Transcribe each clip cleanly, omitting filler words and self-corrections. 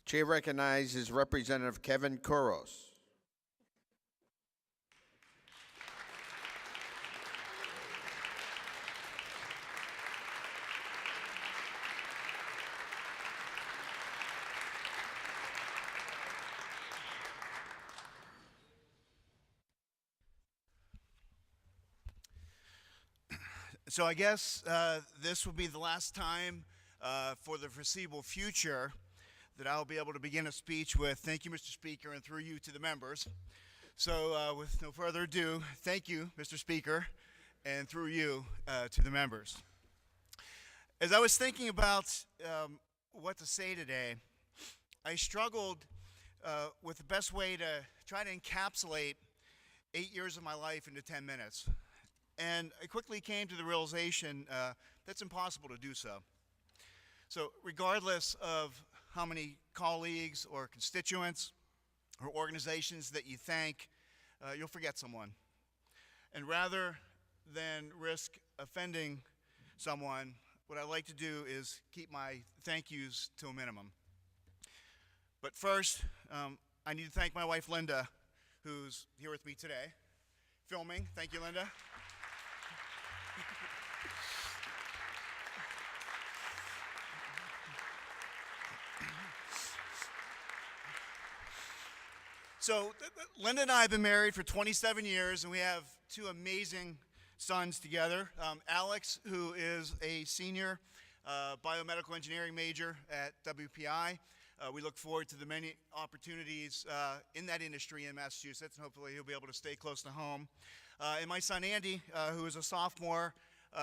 Chair recognizes Representative Kevin Kuros. So I guess this will be the last time for the foreseeable future that I'll be able to begin a speech with "Thank you, Mr. Speaker," and through you to the members. So with no further ado, thank you, Mr. Speaker, and through you to the members. As I was thinking about what to say today, I struggled with the best way to try to encapsulate 8 years of my life into 10 minutes. And I quickly came to the realization that's impossible to do so. So regardless of how many colleagues or constituents or organizations that you thank, you'll forget someone. And rather than risk offending someone, what I like to do is keep my thank yous to a minimum. But first, I need to thank my wife, Linda, who's here with me today, filming. Thank you, Linda. So Linda and I have been married for 27 years, and we have two amazing sons together. Alex, who is a senior biomedical engineering major at WPI. We look forward to the many opportunities in that industry in Massachusetts, and hopefully he'll be able to stay close to home. And my son Andy, who is a sophomore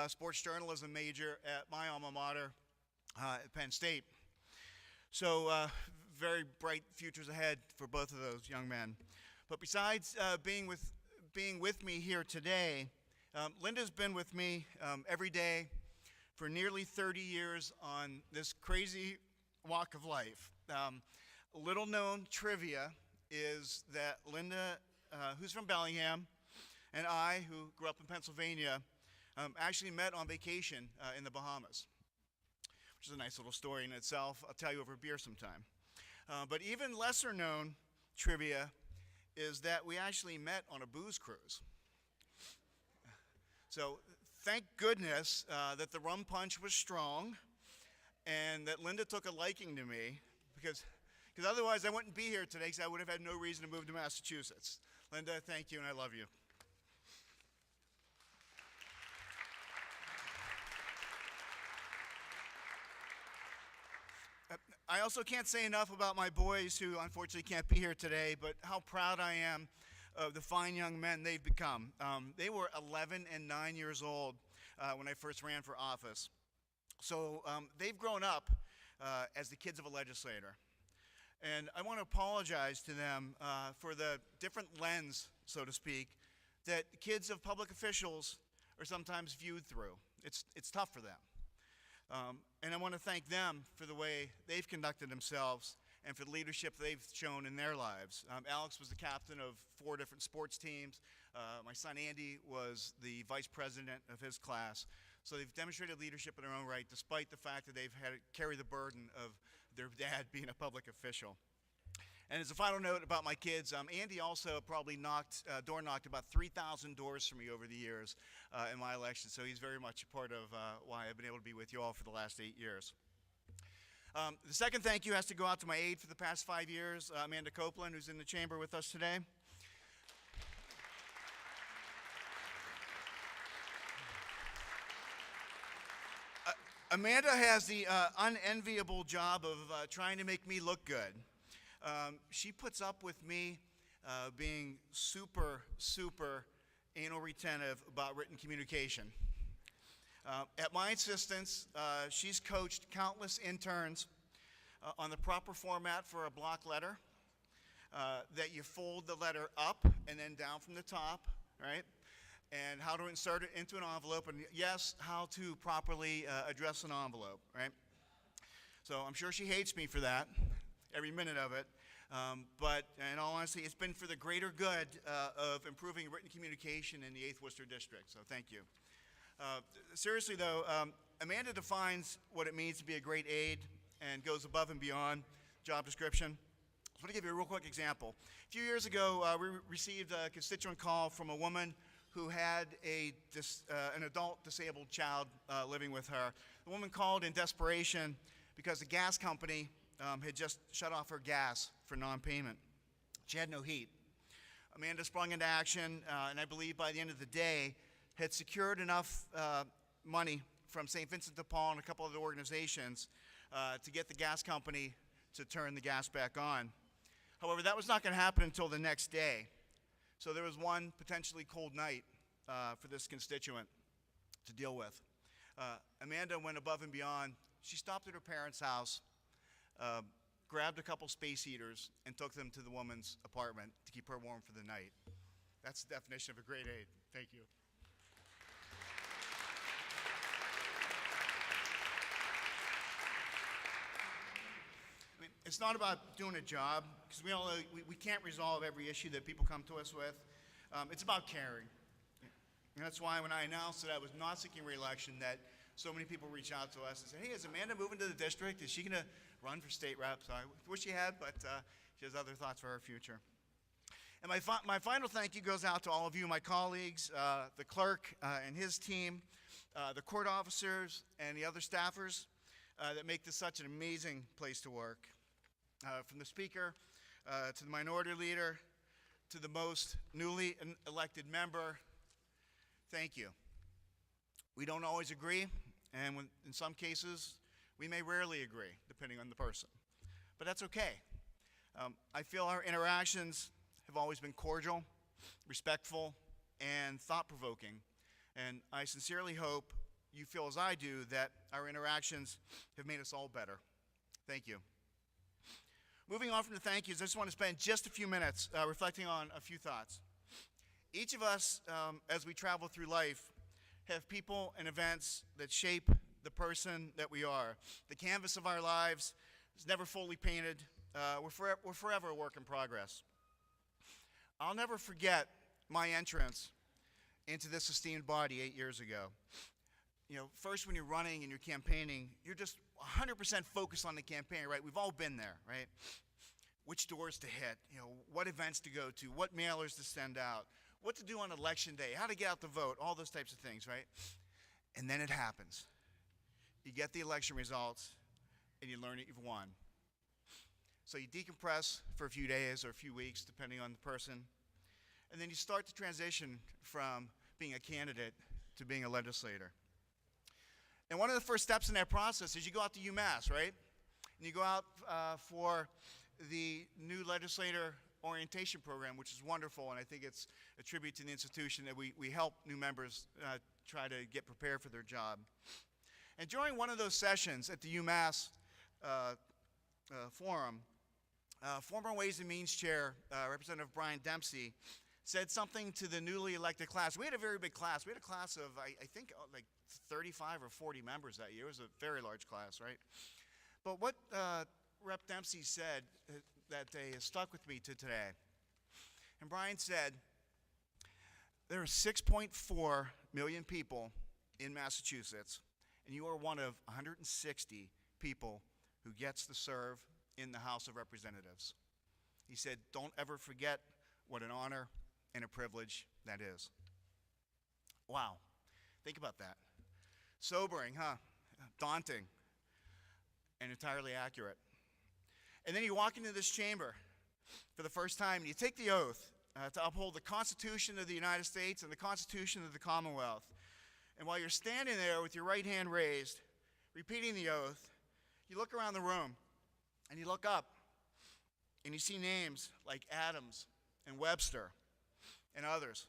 sports journalism major at my alma mater at Penn State. So very bright futures ahead for both of those young men. But besides being with me here today, Linda's been with me every day for nearly 30 years on this crazy walk of life. Little known trivia is that Linda, who's from Bellingham, and I, who grew up in Pennsylvania, actually met on vacation in the Bahamas, which is a nice little story in itself. I'll tell you over beer sometime. But even lesser known trivia is that we actually met on a booze cruise. So thank goodness that the rum punch was strong and that Linda took a liking to me, because otherwise I wouldn't be here today, because I would have had no reason to move to Massachusetts. Linda, thank you, and I love you. I also can't say enough about my boys, who unfortunately can't be here today, but how proud I am of the fine young men they've become. They were 11 and 9 years old when I first ran for office. So they've grown up as the kids of a legislator. And I want to apologize to them for the different lens, so to speak, that kids of public officials are sometimes viewed through. It's tough for them. And I want to thank them for the way they've conducted themselves and for the leadership they've shown in their lives. Alex was the captain of 4 different sports teams. My son Andy was the vice president of his class. So they've demonstrated leadership in their own right, despite the fact that they've had to carry the burden of their dad being a public official. And as a final note about my kids, Andy also probably door knocked about 3,000 doors for me over the years in my election, so he's very much a part of why I've been able to be with you all for the last 8 years. The second thank you has to go out to my aide for the past 5 years, Amanda Copeland, who's in the chamber with us today. Amanda has the unenviable job of trying to make me look good. She puts up with me being super anal retentive about written communication. At my insistence, she's coached countless interns on the proper format for a block letter, that you fold the letter up and then down from the top, right? And how to insert it into an envelope, and yes, how to properly address an envelope, right? So I'm sure she hates me for that, every minute of it. But in all honesty, it's been for the greater good of improving written communication in the 8th Worcester District, so thank you. Seriously though, Amanda defines what it means to be a great aide and goes above and beyond. job description. I just want to give you a real quick example. A few years ago, we received a constituent call from a woman who had an adult disabled child living with her. The woman called in desperation because the gas company had just shut off her gas for non-payment. She had no heat. Amanda sprung into action, and I believe by the end of the day, had secured enough money from St. Vincent de Paul and a couple other organizations to get the gas company to turn the gas back on. However, that was not going to happen until the next day. So there was one potentially cold night for this constituent to deal with. Amanda went above and beyond. She stopped at her parents' house, grabbed a couple space heaters, and took them to the woman's apartment to keep her warm for the night. That's the definition of a great aid. Thank you. It's not about doing a job, because we all know we can't resolve every issue that people come to us with. It's about caring. And that's why when I announced that I was not seeking re-election, that so many people reach out to us and say, hey, is Amanda moving to the district? Is she going to run for state rep? So I wish she had, but she has other thoughts for her future. And my final thank you goes out to all of you, my colleagues, the clerk and his team, the court officers, and the other staffers that make this such an amazing place to work. From the speaker to the minority leader to the most newly elected member, thank you. We don't always agree, and in some cases, we may rarely agree, depending on the person. But that's okay. I feel our interactions have always been cordial, respectful, and thought-provoking. And I sincerely hope you feel as I do that our interactions have made us all better. Thank you. Moving on from the thank yous, I just want to spend just a few minutes reflecting on a few thoughts. Each of us, as we travel through life, have people and events that shape the person that we are. The canvas of our lives is never fully painted. We're forever a work in progress. I'll never forget my entrance into this esteemed body 8 years ago. You know, first when you're running and you're campaigning, you're just 100% focused on the campaign, right? We've all been there, right? Which doors to hit, you know, what events to go to, what mailers to send out, what to do on election day, how to get out the vote, all those types of things, right? And then it happens. You get the election results, and you learn that you've won. So you decompress for a few days or a few weeks, depending on the person, and then you start to transition from being a candidate to being a legislator. And one of the first steps in that process is you go out to UMass, right? And you go out for the new legislator orientation program, which is wonderful, and I think it's a tribute to the institution that we help new members try to get prepared for their job. And during one of those sessions at the UMass forum, former Ways and Means Chair, Representative Brian Dempsey, said something to the newly elected class. We had a very big class. We had a class of, I think, like 35 or 40 members that year. It was a very large class, right? But what Rep. Dempsey said that day has stuck with me to today. And Brian said, there are 6.4 million people in Massachusetts, and you are one of 160 people who gets to serve in the House of Representatives. He said, don't ever forget what an honor and a privilege that is. Wow, think about that. Sobering, huh? Daunting, and entirely accurate. And then you walk into this chamber for the first time, and you take the oath to uphold the Constitution of the United States and the Constitution of the Commonwealth. And while you're standing there with your right hand raised, repeating the oath, you look around the room, and you look up, and you see names like Adams and Webster and others.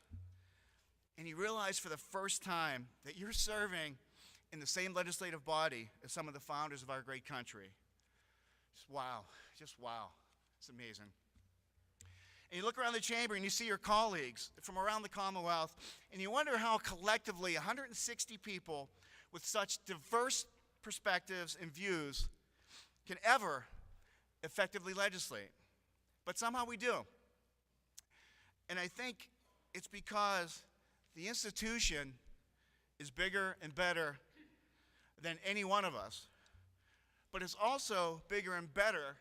And you realize for the first time that you're serving in the same legislative body as some of the founders of our great country. Just wow, it's amazing. And you look around the chamber and you see your colleagues from around the Commonwealth, and you wonder how collectively 160 people with such diverse perspectives and views can ever effectively legislate. But somehow we do. And I think it's because the institution is bigger and better than any one of us. But it's also bigger and better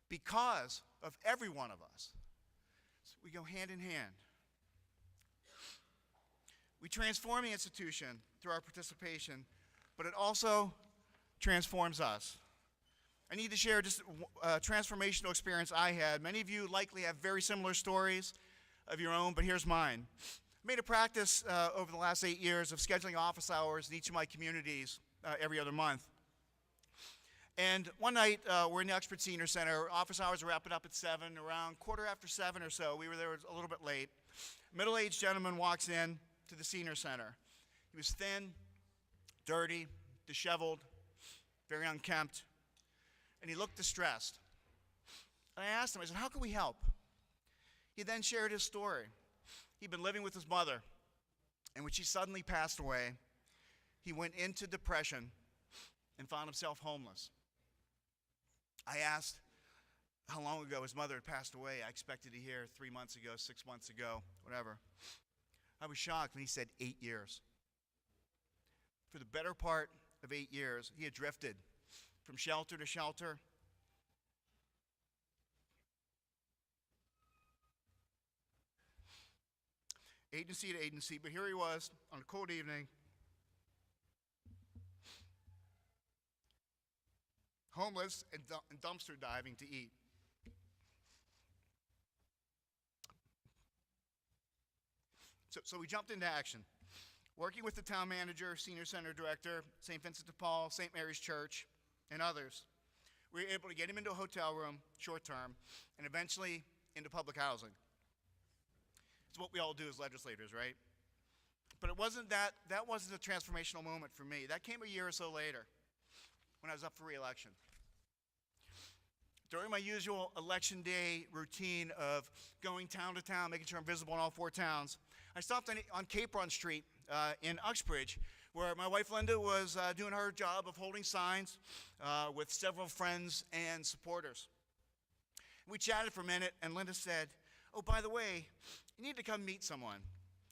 because of every one of us. So we go hand in hand. We transform the institution through our participation, but it also transforms us. I need to share just a transformational experience I had. Many of you likely have very similar stories of your own, but here's mine. I made a practice over the last 8 years of scheduling office hours in each of my communities every other month. And one night, we're in the Uxbridge Senior Center. Office hours are wrapping up at 7, around 7:15 or so. We were there a little bit late. Middle-aged gentleman walks in to the Senior Center. He was thin, dirty, disheveled, very unkempt, and he looked distressed. And I asked him, I said, how can we help? He then shared his story. He'd been living with his mother, and when she suddenly passed away, he went into depression and found himself homeless. I asked how long ago his mother had passed away. I expected to hear 3 months ago, 6 months ago, whatever. I was shocked when he said 8 years. For the better part of 8 years, he had drifted from shelter to shelter, agency to agency, but here he was on a cold evening, homeless and dumpster diving to eat. So we jumped into action. Working with the town manager, senior center director, St. Vincent de Paul, St. Mary's Church, and others, we were able to get him into a hotel room, short term, and eventually into public housing. It's what we all do as legislators, right? But it wasn't that wasn't a transformational moment for me. That came a year or so later when I was up for re-election. During my usual election day routine of going town to town, making sure I'm visible in all 4 towns, I stopped on Capron Street in Uxbridge, where my wife Linda was doing her job of holding signs with several friends and supporters. We chatted for a minute, and Linda said, oh, by the way, you need to come meet someone.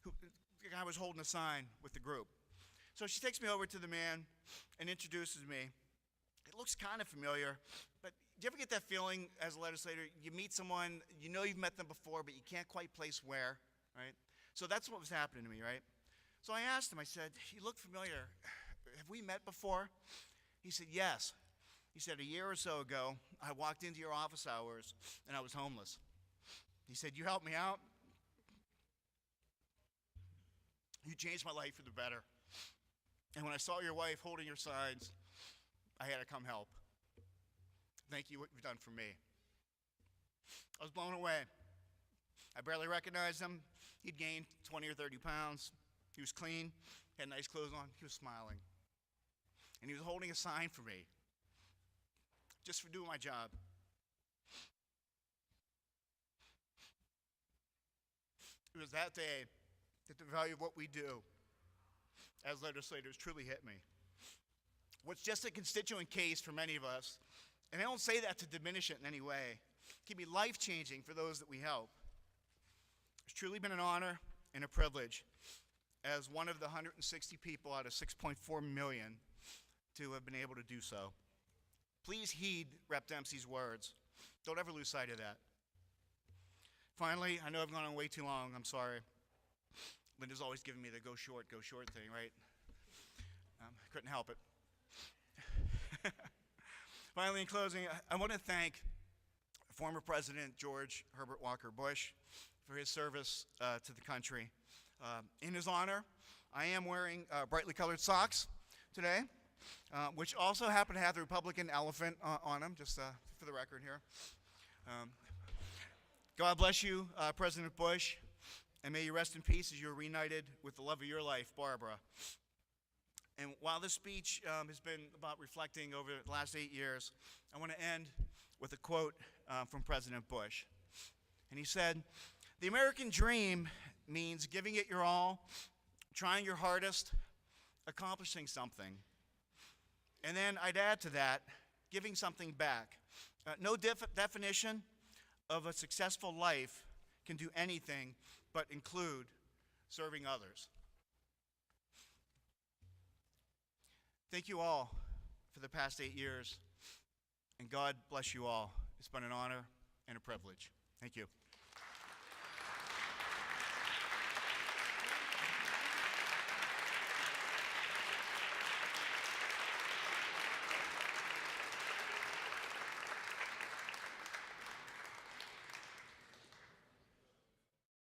The guy was holding a sign with the group. So she takes me over to the man and introduces me. It looks kind of familiar, but do you ever get that feeling as a legislator, you meet someone, you know you've met them before, but you can't quite place where, right? So that's what was happening to me, right? So I asked him, I said, you look familiar. Have we met before? He said, yes. He said, a year or so ago, I walked into your office hours, and I was homeless. He said, you helped me out. You changed my life for the better. And when I saw your wife holding your signs, I had to come help. Thank you, what you've done for me. I was blown away. I barely recognized him. He'd gained 20 or 30 pounds. He was clean, had nice clothes on. He was smiling. And he was holding a sign for me, just for doing my job. It was that day that the value of what we do as legislators truly hit me. What's just a constituent case for many of us, and I don't say that to diminish it in any way, can be life-changing for those that we help. It's truly been an honor and a privilege as one of the 160 people out of 6.4 million to have been able to do so. Please heed Rep. Dempsey's words. Don't ever lose sight of that. Finally, I know I've gone on way too long. I'm sorry. Linda's always giving me the go short thing, right? Couldn't help it. Finally, in closing, I want to thank former President George Herbert Walker Bush for his service to the country. In his honor, I am wearing brightly colored socks today, which also happen to have the Republican elephant on them, just for the record here. God bless you, President Bush, and may you rest in peace as you're reunited with the love of your life, Barbara. And while this speech has been about reflecting over the last 8 years, I want to end with a quote from President Bush. And he said, "The American dream means giving it your all, trying your hardest, accomplishing something. And then I'd add to that, giving something back. No definition of a successful life can do anything but include serving others." Thank you all for the past 8 years, and God bless you all It's been an honor and a privilege. Thank you.